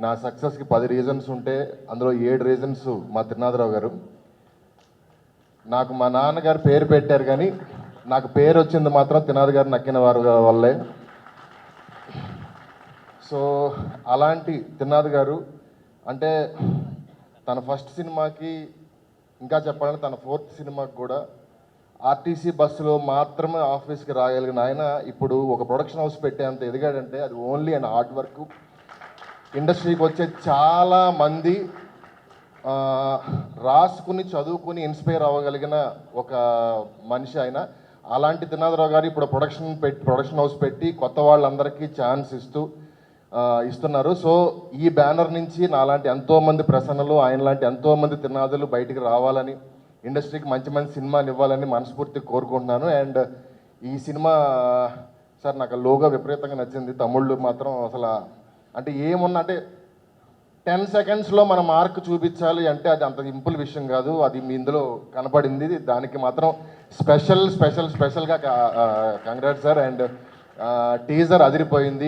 నా సక్సెస్కి 10 రీజన్స్ ఉంటే అందులో 7 రీజన్స్ మా త్రినాథరావు గారు. నాకు మా నాన్నగారు పేరు పెట్టారు కానీ నాకు పేరు వచ్చింది మాత్రం త్రినాథ్ గారు నక్కిన వారు వల్లే. సో అలాంటి త్రినాథ్ గారు అంటే తన ఫస్ట్ సినిమాకి, ఇంకా చెప్పాలంటే తన 4th సినిమాకి కూడా ఆర్టీసీ బస్సులో మాత్రమే ఆఫీస్కి రాగలిగిన ఆయన ఇప్పుడు ఒక ప్రొడక్షన్ హౌస్ పెట్టేంత ఎదిగాడంటే అది ఓన్లీ అండ్ హార్డ్ వర్క్. ఇండస్ట్రీకి వచ్చే చాలామంది రాసుకుని చదువుకుని ఇన్స్పైర్ అవ్వగలిగిన ఒక మనిషి ఆయన. అలాంటి త్రినాథరావు గారు ఇప్పుడు ప్రొడక్షన్ హౌస్ పెట్టి కొత్త వాళ్ళందరికీ ఛాన్స్ ఇస్తున్నారు. సో ఈ బ్యానర్ నుంచి నాలాంటి ఎంతోమంది ప్రసన్నలు, ఆయన లాంటి ఎంతోమంది త్రినాథులు బయటికి రావాలని, ఇండస్ట్రీకి మంచి మంచి సినిమాలు ఇవ్వాలని మనస్ఫూర్తిగా కోరుకుంటున్నాను. అండ్ ఈ సినిమా సార్ నాకు లోగో విపరీతంగా నచ్చింది. తమ్ముళ్ళు మాత్రం అసలు అంటే ఏమున్నా అంటే 10 సెకండ్స్లో మన మార్క్ చూపించాలి అంటే అది అంత సింపుల్ విషయం కాదు. అది మీ ఇందులో కనపడింది. దానికి మాత్రం స్పెషల్గా కంగ్రాట్స్ సార్. అండ్ టీజర్ అదిరిపోయింది.